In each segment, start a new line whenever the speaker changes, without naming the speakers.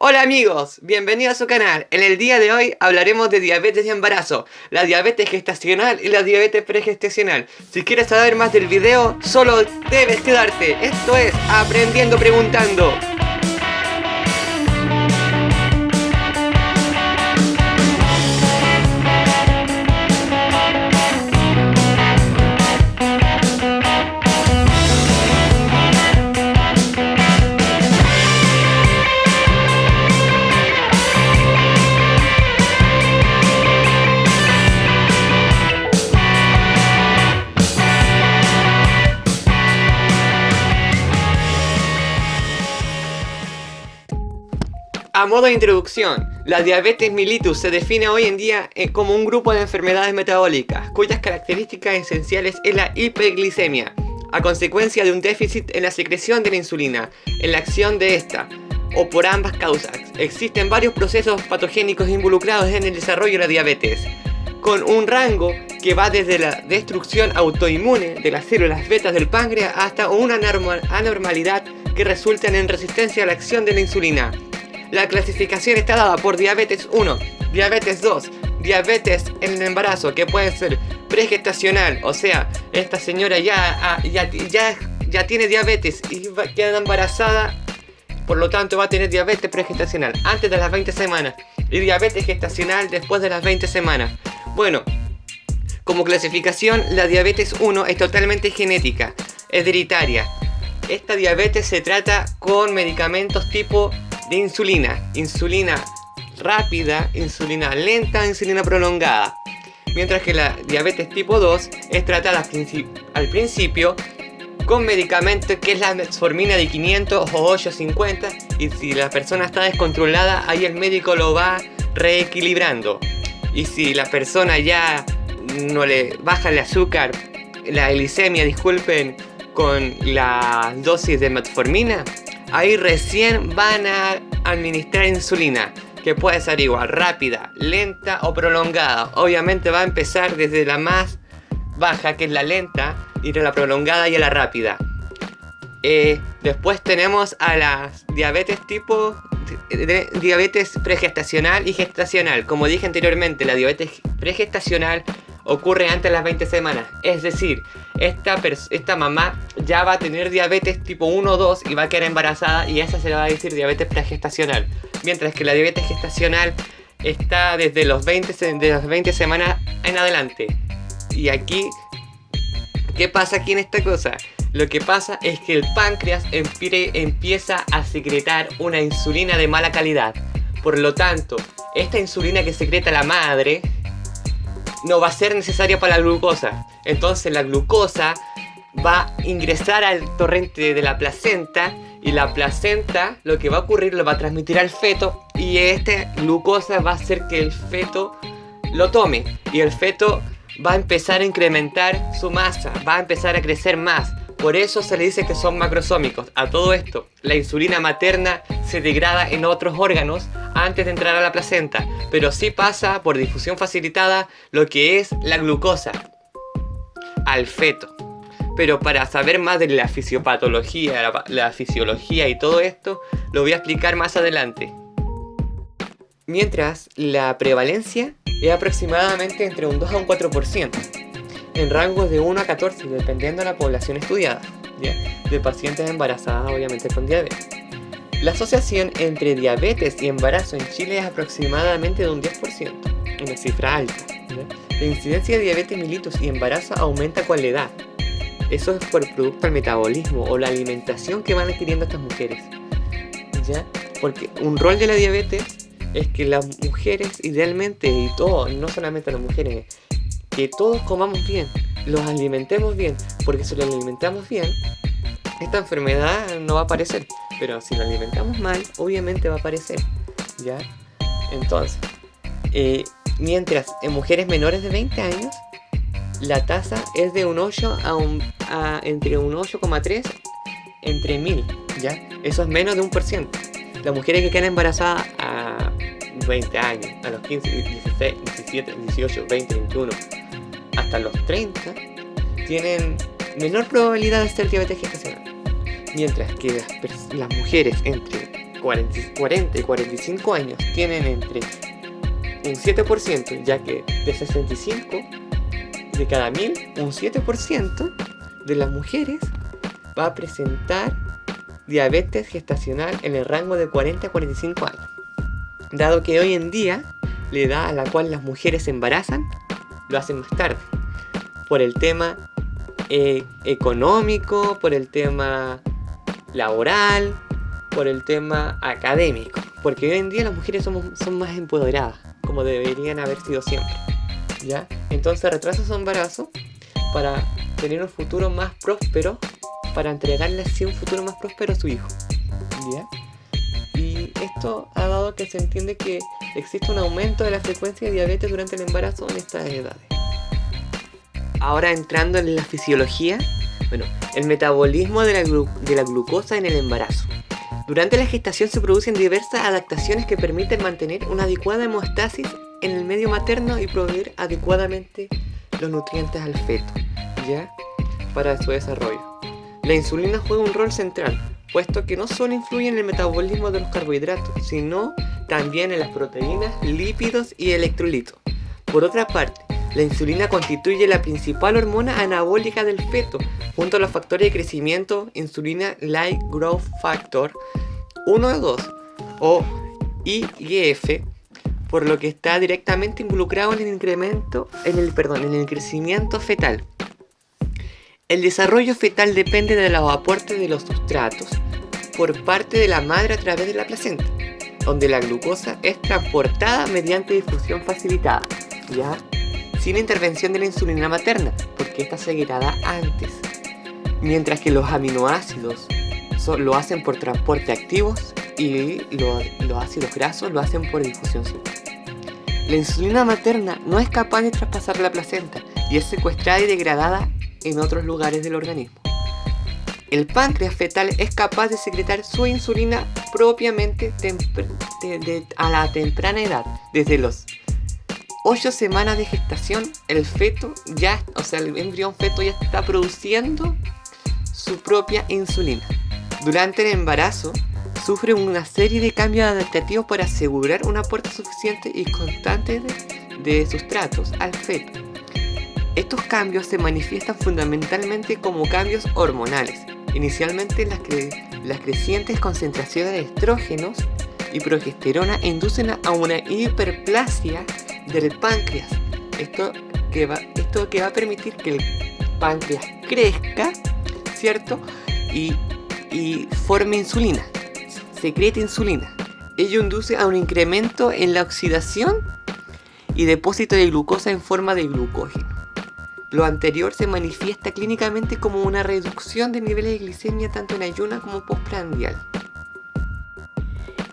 Hola amigos, bienvenidos a su canal. En el día de hoy hablaremos de diabetes y embarazo, la diabetes gestacional y la diabetes pregestacional. Si quieres saber más del video, solo debes quedarte. Esto es Aprendiendo Preguntando. A modo de introducción, la diabetes mellitus se define hoy en día como un grupo de enfermedades metabólicas, cuyas características esenciales es la hiperglicemia, a consecuencia de un déficit en la secreción de la insulina, en la acción de esta, o por ambas causas. Existen varios procesos patogénicos involucrados en el desarrollo de la diabetes, con un rango que va desde la destrucción autoinmune de las células betas del páncreas hasta una anormalidad que resulta en resistencia a la acción de la insulina. La clasificación está dada por diabetes 1, diabetes 2, diabetes en el embarazo, que puede ser pregestacional, o sea, esta señora ya tiene diabetes y queda embarazada, por lo tanto va a tener diabetes pregestacional antes de las 20 semanas y diabetes gestacional después de las 20 semanas. Bueno, como clasificación, la diabetes 1 es totalmente genética, es hereditaria. Esta diabetes se trata con medicamentos tipo de insulina rápida, insulina lenta, insulina prolongada. Mientras que la diabetes tipo 2 es tratada al principio con medicamentos que es la metformina de 500 o 850, y si la persona está descontrolada, ahí el médico lo va reequilibrando. Y si la persona ya no le baja el azúcar, la glicemia, disculpen, con la dosis de metformina, ahí recién van a administrar insulina, que puede ser igual, rápida, lenta o prolongada. Obviamente va a empezar desde la más baja, que es la lenta, ir a la prolongada y a la rápida. Después tenemos a las diabetes diabetes pregestacional y gestacional. Como dije anteriormente, la diabetes pregestacional ocurre antes de las 20 semanas. Es decir, esta mamá ya va a tener diabetes tipo 1 o 2 y va a quedar embarazada, y esa se le va a decir diabetes pregestacional. Mientras que la diabetes gestacional está desde las 20 semanas en adelante. Y aquí, ¿qué pasa aquí en esta cosa? Lo que pasa es que el páncreas empieza a secretar una insulina de mala calidad. Por lo tanto, esta insulina que secreta la madre no va a ser necesaria para la glucosa. Entonces la glucosa va a ingresar al torrente de la placenta, y la placenta, lo que va a ocurrir, lo va a transmitir al feto, y esta glucosa va a hacer que el feto lo tome, y el feto va a empezar a incrementar su masa, va a empezar a crecer más. Por eso se le dice que son macrosómicos. A todo esto, la insulina materna se degrada en otros órganos antes de entrar a la placenta, pero sí pasa por difusión facilitada lo que es la glucosa al feto. Pero para saber más de la fisiopatología, la fisiología y todo esto, lo voy a explicar más adelante. Mientras, la prevalencia es aproximadamente entre un 2 a un 4%. En rangos de 1 a 14, dependiendo de la población estudiada, ¿ya? De pacientes embarazadas, obviamente con diabetes. La asociación entre diabetes y embarazo en Chile es aproximadamente de un 10%, una cifra alta, ¿ya? La incidencia de diabetes mellitus y embarazo aumenta con la edad. Eso es por producto del metabolismo o la alimentación que van adquiriendo estas mujeres, ¿ya? Porque un rol de la diabetes es que las mujeres, idealmente, y todos, no solamente las mujeres, que todos comamos bien, los alimentemos bien, porque si los alimentamos bien, esta enfermedad no va a aparecer. Pero si lo alimentamos mal, obviamente va a aparecer, ¿ya? Entonces, mientras en mujeres menores de 20 años, la tasa es de un 8 entre un 8,3 entre 1000, ¿ya? Eso es menos de 1%. Las mujeres que quedan embarazadas a 20 años, a los 15, 16, 17, 18, 20, 21, hasta los 30, tienen menor probabilidad de ser diabetes gestacional. Mientras que las mujeres entre 40 y 45 años tienen entre un 7%, ya que de 65, de cada 1000, un 7% de las mujeres va a presentar diabetes gestacional en el rango de 40 a 45 años. Dado que hoy en día, la edad a la cual las mujeres se embarazan, lo hacen más tarde. Por el tema económico, por el tema laboral, por el tema académico. Porque hoy en día las mujeres son más empoderadas, como deberían haber sido siempre, ¿ya? Entonces retrasa su embarazo para tener un futuro más próspero, para entregarle así un futuro más próspero a su hijo, ¿ya? Y esto ha dado que se entiende que existe un aumento de la frecuencia de diabetes durante el embarazo en estas edades. Ahora entrando en la fisiología, el metabolismo de la glucosa en el embarazo. Durante la gestación se producen diversas adaptaciones que permiten mantener una adecuada hemostasis en el medio materno y proveer adecuadamente los nutrientes al feto, ¿ya? Para su desarrollo. La insulina juega un rol central, puesto que no solo influye en el metabolismo de los carbohidratos, sino también en las proteínas, lípidos y electrolitos. Por otra parte, la insulina constituye la principal hormona anabólica del feto, junto a los factores de crecimiento insulina Like Growth Factor 1 o 2 o IGF, por lo que está directamente involucrado en el crecimiento fetal. El desarrollo fetal depende de los aportes de los sustratos por parte de la madre a través de la placenta, donde la glucosa es transportada mediante difusión facilitada, ¿ya? Sin intervención de la insulina materna, porque esta se degrada antes, mientras que los aminoácidos lo hacen por transporte activos y los ácidos grasos lo hacen por difusión simple. La insulina materna no es capaz de traspasar la placenta y es secuestrada y degradada en otros lugares del organismo. El páncreas fetal es capaz de secretar su insulina propiamente a la temprana edad. Desde los 8 semanas de gestación, el embrión feto ya está produciendo su propia insulina. Durante el embarazo, sufre una serie de cambios adaptativos para asegurar un aporte suficiente y constante de sustratos al feto. Estos cambios se manifiestan fundamentalmente como cambios hormonales. Inicialmente las crecientes concentraciones de estrógenos y progesterona inducen a una hiperplasia del páncreas. Esto que va a permitir que el páncreas crezca, ¿cierto? Y forme insulina, secrete insulina. Ello induce a un incremento en la oxidación y depósito de glucosa en forma de glucógeno. Lo anterior se manifiesta clínicamente como una reducción de niveles de glicemia tanto en ayuna como postprandial.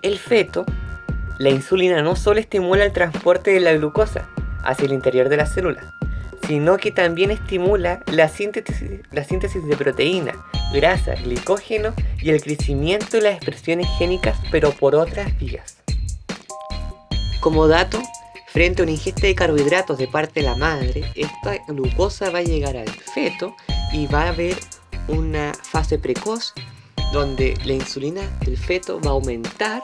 El feto, la insulina no solo estimula el transporte de la glucosa hacia el interior de la célula, sino que también estimula la síntesis de proteína, grasa, glicógeno y el crecimiento de las expresiones génicas, pero por otras vías. Como dato, frente a una ingesta de carbohidratos de parte de la madre, esta glucosa va a llegar al feto y va a haber una fase precoz donde la insulina del feto va a aumentar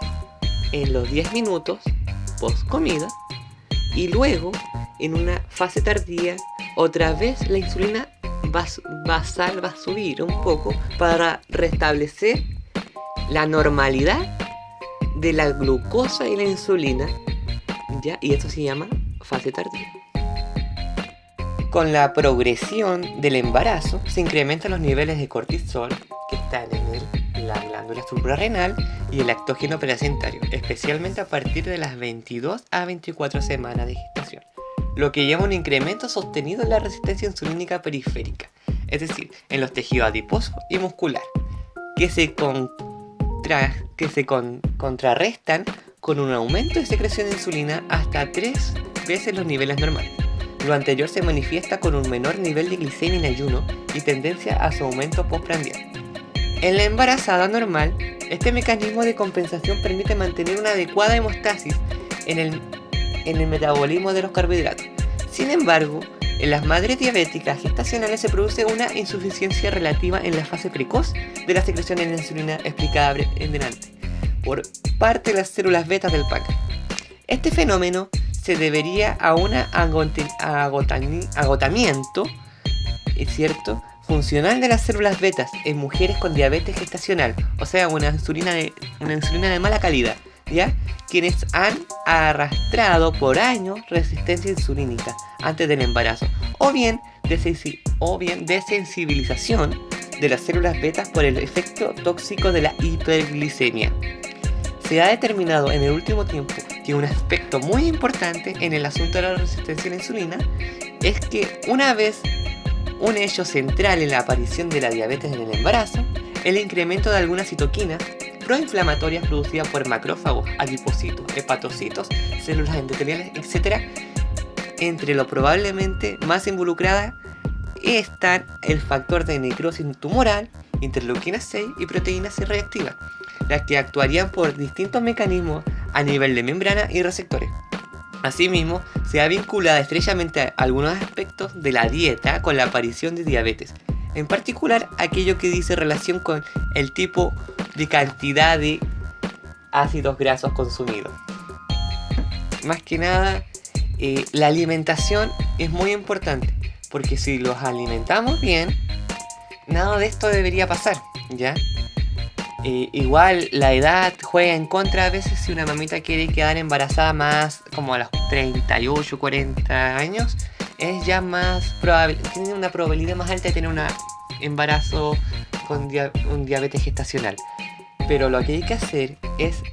en los 10 minutos post comida y luego en una fase tardía otra vez la insulina va a subir un poco para restablecer la normalidad de la glucosa y la insulina, ¿ya? Y esto se llama fase tardía. Con la progresión del embarazo se incrementan los niveles de cortisol que están en la glándula suprarrenal y el lactógeno placentario, especialmente a partir de las 22 a 24 semanas de gestación, lo que lleva a un incremento sostenido en la resistencia insulínica periférica, es decir, en los tejidos adiposo y muscular, que se contrarrestan con un aumento de secreción de insulina hasta 3 veces los niveles normales. Lo anterior se manifiesta con un menor nivel de glicemia en ayuno y tendencia a su aumento postprandial. En la embarazada normal, este mecanismo de compensación permite mantener una adecuada hemostasis en el metabolismo de los carbohidratos. Sin embargo, en las madres diabéticas gestacionales se produce una insuficiencia relativa en la fase precoz de la secreción de la insulina explicada en delante, por parte de las células betas del páncreas. Este fenómeno se debería a un agotamiento, es cierto, funcional de las células betas en mujeres con diabetes gestacional, o sea, una insulina de mala calidad, ¿ya? Quienes han arrastrado por años resistencia insulínica antes del embarazo, o bien desensibilización de las células betas por el efecto tóxico de la hiperglicemia. Se ha determinado en el último tiempo que un aspecto muy importante en el asunto de la resistencia a la insulina es que una vez un hecho central en la aparición de la diabetes en el embarazo, el incremento de algunas citoquinas proinflamatorias producidas por macrófagos, adipocitos, hepatocitos, células endoteliales, etc. Entre lo probablemente más involucradas están el factor de necrosis tumoral, interleuquina 6 y proteína C reactiva, las que actuarían por distintos mecanismos a nivel de membrana y receptores. Asimismo, se ha vinculado estrechamente a algunos aspectos de la dieta con la aparición de diabetes, en particular aquello que dice relación con el tipo de cantidad de ácidos grasos consumidos. Más que nada, la alimentación es muy importante, porque si los alimentamos bien, nada de esto debería pasar, ¿ya? Igual la edad juega en contra a veces si una mamita quiere quedar embarazada más como a los 38, 40 años, es ya más probable, tiene una probabilidad más alta de tener un embarazo con un diabetes gestacional. Pero lo que hay que hacer es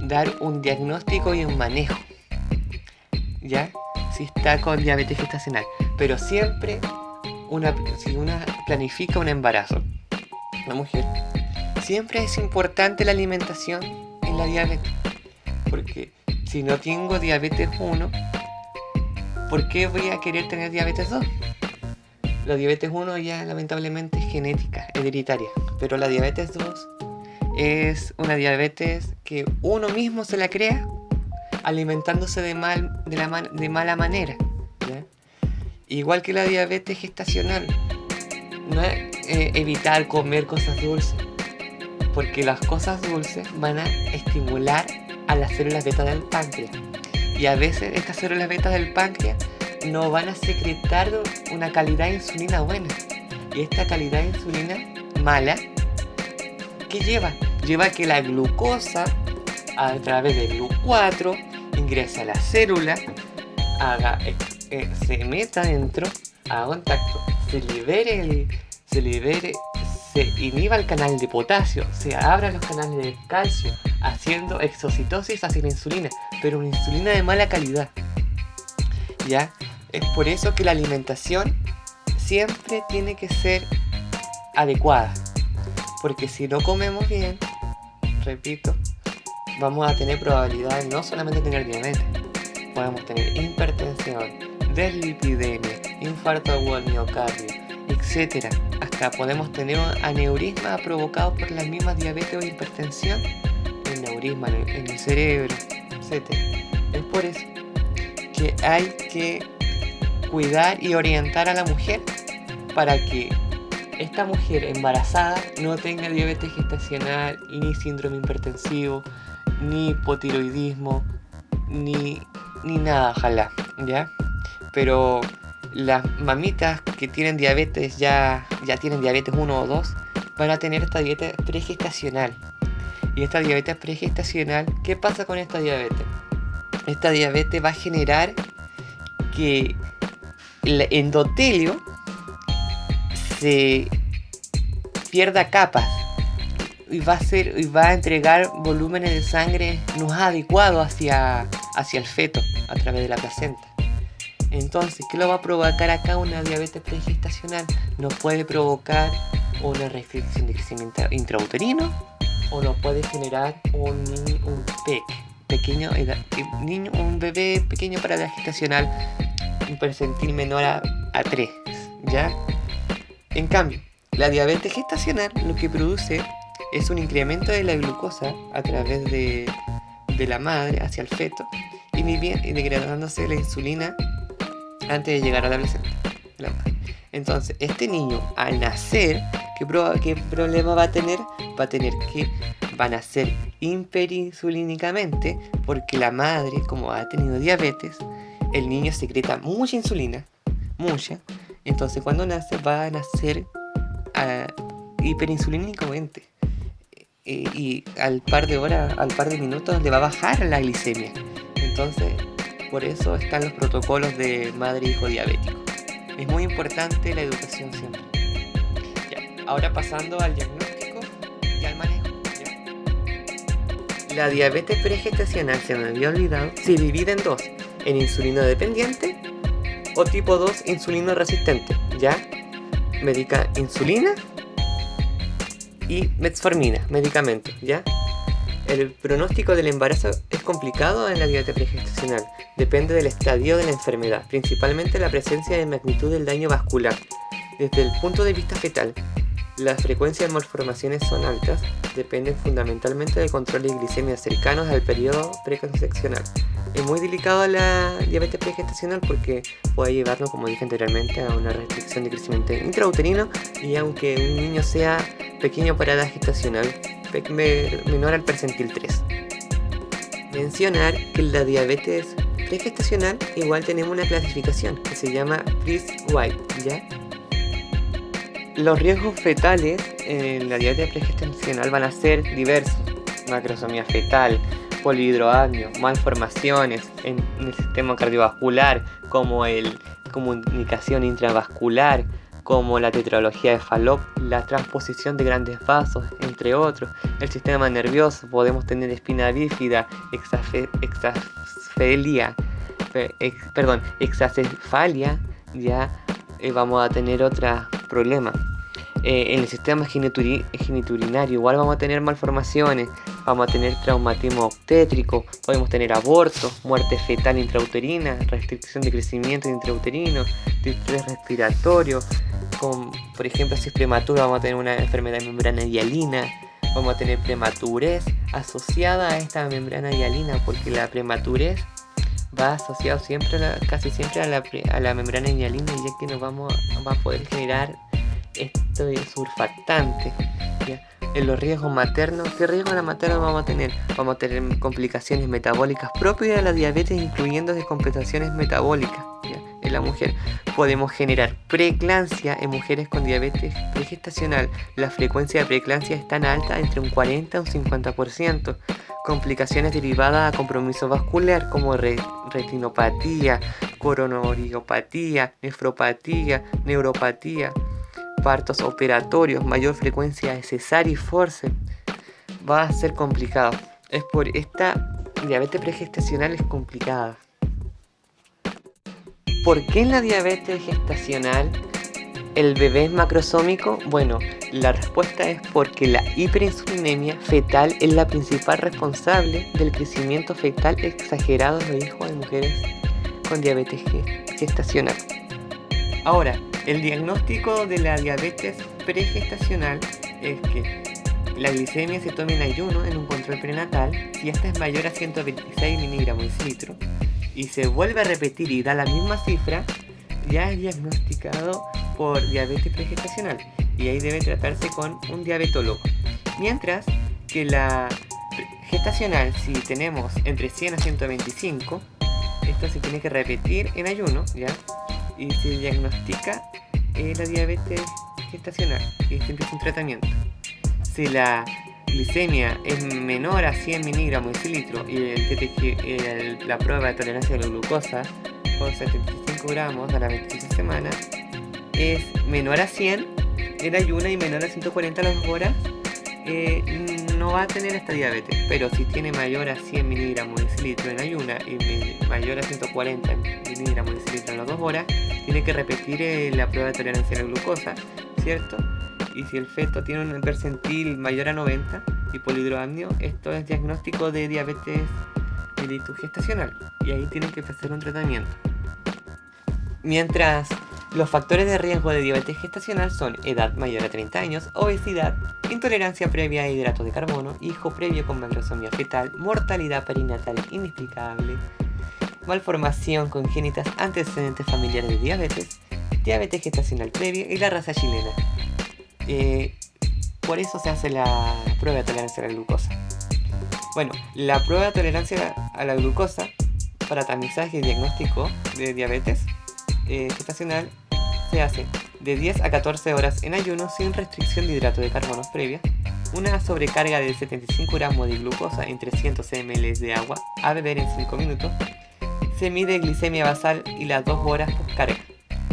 dar un diagnóstico y un manejo, ¿ya? Si está con diabetes gestacional. Pero siempre, si una planifica un embarazo, una mujer, siempre es importante la alimentación en la diabetes. Porque si no tengo diabetes 1, ¿por qué voy a querer tener diabetes 2? La diabetes 1 ya lamentablemente es genética, hereditaria. Pero la diabetes 2 es una diabetes que uno mismo se la crea alimentándose de mala manera, ¿ya? Igual que la diabetes gestacional, no es evitar comer cosas dulces, porque las cosas dulces van a estimular a las células beta del páncreas, y a veces estas células beta del páncreas no van a secretar una calidad de insulina buena, y esta calidad de insulina mala, ¿qué lleva? Lleva a que la glucosa a través del GLUT4 ingrese a la célula, se meta dentro, haga contacto, se inhiba el canal de potasio, se abran los canales de calcio, haciendo exocitosis hacia la insulina, pero una insulina de mala calidad, ¿ya? Es por eso que la alimentación siempre tiene que ser adecuada, porque si no comemos bien, repito, vamos a tener probabilidad no solamente de tener diabetes, podemos tener hipertensión, deslipidemia, infarto agudo al miocardio, etc. Hasta podemos tener un aneurisma provocado por las mismas diabetes o hipertensión, aneurisma en el cerebro, etc. Es por eso que hay que cuidar y orientar a la mujer para que esta mujer embarazada no tenga diabetes gestacional, ni síndrome hipertensivo, ni hipotiroidismo, ni nada, ojalá, ¿ya? Pero las mamitas que tienen diabetes, ya tienen diabetes 1 o 2, van a tener esta diabetes pregestacional. Y esta diabetes pregestacional, ¿qué pasa con esta diabetes? Esta diabetes va a generar que el endotelio se pierda capas y va a entregar volúmenes de sangre no adecuados hacia el feto a través de la placenta. Entonces, ¿qué lo va a provocar acá una diabetes pregestacional? Nos puede provocar una restricción de crecimiento intrauterino, o nos puede generar un bebé pequeño para la gestacional, un percentil menor a 3, ¿ya? En cambio, la diabetes gestacional lo que produce es un incremento de la glucosa a través de la madre hacia el feto, y degradándose la insulina antes de llegar a la placenta de la madre. Entonces, este niño al nacer, ¿qué problema va a tener? Va van a ser hiperinsulínicamente porque la madre, como ha tenido diabetes, el niño secreta mucha insulina, mucha. Entonces cuando nace va a nacer hiperinsulínicamente. Y al par de horas, al par de minutos le va a bajar la glicemia. Entonces, por eso están los protocolos de madre-hijo diabético. Es muy importante la educación siempre. Ya, ahora pasando al diagnóstico y al manejo. ¿Ya? La diabetes pregestacional, se me había olvidado, se divide en dos: en insulino dependiente o tipo 2 insulino resistente. ¿Ya? Medica insulina y metformina, medicamentos, ¿ya? El pronóstico del embarazo es complicado en la diabetes pregestacional. Depende del estadio de la enfermedad, principalmente la presencia de magnitud del daño vascular. Desde el punto de vista fetal, las frecuencias de malformaciones son altas, dependen fundamentalmente del control de glicemia cercanos al periodo preconcepcional. Es muy delicado la diabetes pregestacional porque puede llevarnos, como dije anteriormente, a una restricción de crecimiento intrauterino, y aunque un niño sea pequeño para edad gestacional, menor al percentil 3. Mencionar que la diabetes pregestacional igual tenemos una clasificación que se llama Fries-White, ¿ya? Los riesgos fetales en la diabetes pregestacional van a ser diversos: macrosomía fetal, polihidroamnio, malformaciones en el sistema cardiovascular, como comunicación intravascular, como la tetralogía de Fallot, la transposición de grandes vasos, entre otros. El sistema nervioso, podemos tener espina bífida, hexacefalia, ya vamos a tener otros problemas. En el sistema genitourinario igual vamos a tener malformaciones, vamos a tener traumatismo obstétrico, podemos tener aborto, muerte fetal intrauterina, restricción de crecimiento intrauterino, distrés respiratorio, por ejemplo, si es prematuro vamos a tener una enfermedad de membrana hialina, vamos a tener prematurez asociada a esta membrana hialina, porque la prematurez va asociado casi siempre a la membrana hialina, ya que nos va a poder generar esto surfactante. ¿Ya? En los riesgos maternos, ¿qué riesgos maternos vamos a tener? Vamos a tener complicaciones metabólicas propias de la diabetes, incluyendo descompensaciones metabólicas. ¿Ya? En la mujer podemos generar preeclampsia en mujeres con diabetes pregestacional. La frecuencia de preeclampsia es tan alta, entre un 40 y un 50%. Complicaciones derivadas a compromiso vascular como retinopatía, coronariopatía, nefropatía, neuropatía, partos operatorios, mayor frecuencia de cesárea y forceps. Va a ser complicado. Es por esta diabetes pregestacional es complicada. ¿Por qué en la diabetes gestacional el bebé es macrosómico? Bueno, la respuesta es porque la hiperinsulinemia fetal es la principal responsable del crecimiento fetal exagerado en los hijos de mujeres con diabetes gestacional. Ahora, el diagnóstico de la diabetes pregestacional es que la glicemia se toma en ayuno en un control prenatal. Si esta es mayor a 126 miligramos de litro y se vuelve a repetir y da la misma cifra, ya es diagnosticado por diabetes pregestacional y ahí debe tratarse con un diabetólogo. Mientras que la gestacional, si tenemos entre 100 a 125, esto se tiene que repetir en ayuno, ¿ya? Y se diagnostica la diabetes gestacional y se empieza un tratamiento. Si la glicemia es menor a 100 miligramos de litro y la prueba de tolerancia a la glucosa con 75 gramos a las 26 semanas es menor a 100 en ayuno y menor a 140 a las 2 horas, no va a tener esta diabetes. Pero si tiene mayor a 100 miligramos de litro en ayuna y mayor a 140 miligramos de litro en las 2 horas, tiene que repetir la prueba de tolerancia a la glucosa, ¿cierto? Y si el feto tiene un percentil mayor a 90 y polihidroamnio, esto es diagnóstico de diabetes mellitus gestacional y ahí tienen que hacer un tratamiento. Mientras los factores de riesgo de diabetes gestacional son edad mayor a 30 años, obesidad, intolerancia previa a hidratos de carbono, hijo previo con macrosomía fetal, mortalidad perinatal inexplicable, malformación congénitas, antecedentes familiares de diabetes, diabetes gestacional previa y la raza chilena. Por eso se hace la prueba de tolerancia a la glucosa. Bueno, la prueba de tolerancia a la glucosa para tamizaje y diagnóstico de diabetes gestacional se hace de 10 a 14 horas en ayuno sin restricción de hidrato de carbono previa, una sobrecarga de 75 gramos de glucosa en 300 ml de agua a beber en 5 minutos, se mide glicemia basal y las 2 horas postcarga.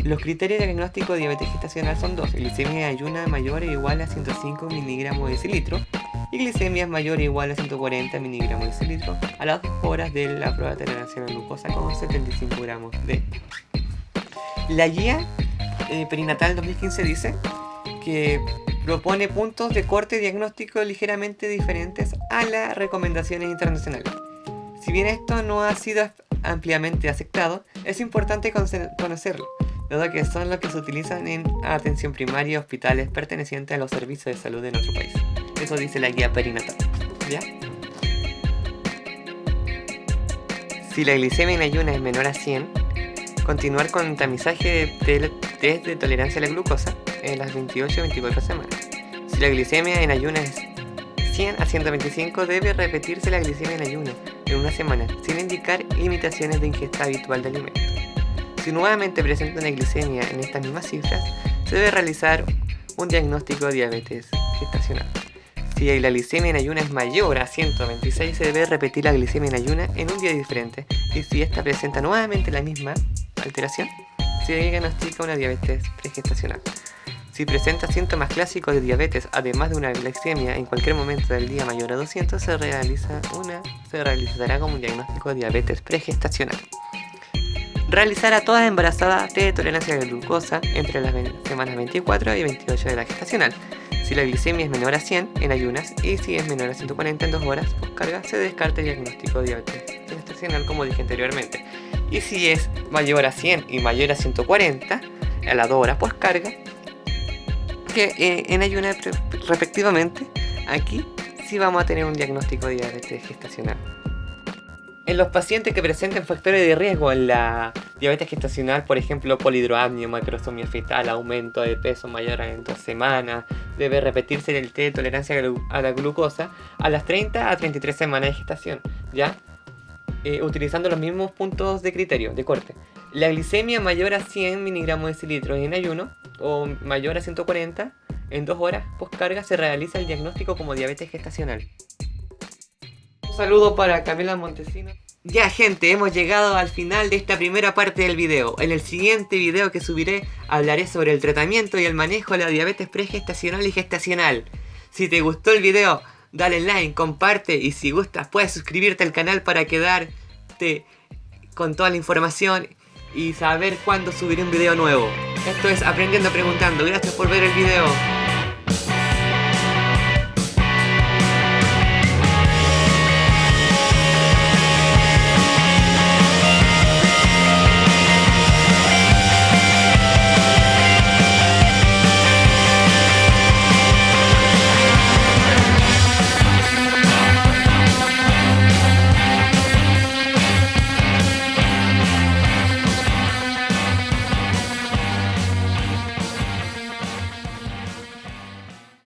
Los criterios de diagnóstico de diabetes gestacional son dos: glicemia en ayuna mayor o igual a 105 miligramos de decilitro y glicemia mayor o igual a 140 miligramos de decilitro a las 2 horas de la prueba de tolerancia a la glucosa con 75 gramos de... La guía perinatal 2015 dice que propone puntos de corte diagnóstico ligeramente diferentes a las recomendaciones internacionales. Si bien esto no ha sido ampliamente aceptado, es importante conocerlo, dado que son los que se utilizan en atención primaria y hospitales pertenecientes a los servicios de salud de nuestro país. Eso dice la guía perinatal, ¿ya? Si la glicemia en ayuna es menor a 100, continuar con tamizaje de test de tolerancia a la glucosa en las 28-24 semanas. Si la glicemia en ayuna es 100 a 125, debe repetirse la glicemia en ayuna en una semana, sin indicar limitaciones de ingesta habitual de alimentos. Si nuevamente presenta una glicemia en estas mismas cifras, se debe realizar un diagnóstico de diabetes gestacional. Si la glicemia en ayuna es mayor a 126, se debe repetir la glicemia en ayuna en un día diferente. Y si esta presenta nuevamente la misma alteración, se diagnostica una diabetes pregestacional. Si presenta síntomas clásicos de diabetes, además de una glicemia en cualquier momento del día mayor a 200, se realizará como un diagnóstico de diabetes pregestacional. Realizar a todas embarazadas test de tolerancia a la glucosa entre las semanas 24 y 28 de la gestacional. Si la glicemia es menor a 100 en ayunas y si es menor a 140 en 2 horas postcarga, se descarta el diagnóstico de diabetes gestacional, como dije anteriormente. Y si es mayor a 100 y mayor a 140 a las 2 horas postcarga, que en ayunas respectivamente, aquí sí vamos a tener un diagnóstico de diabetes gestacional. En los pacientes que presenten factores de riesgo en la diabetes gestacional, por ejemplo polidroamnia, macrosomía fetal, aumento de peso mayor a 2 semanas, debe repetirse el test de tolerancia a la glucosa a las 30 a 33 semanas de gestación, ¿ya? Utilizando los mismos puntos de criterio, de corte. La glicemia mayor a 100 miligramos de decilitros en ayuno o mayor a 140 en 2 horas postcarga, se realiza el diagnóstico como diabetes gestacional. Un saludo para Camila Montesino. Ya gente, hemos llegado al final de esta primera parte del video. En el siguiente video que subiré hablaré sobre el tratamiento y el manejo de la diabetes pregestacional y gestacional. Si te gustó el video, dale like, comparte y si gustas puedes suscribirte al canal para quedarte con toda la información y saber cuándo subiré un video nuevo. Esto es Aprendiendo Preguntando. Gracias por ver el video.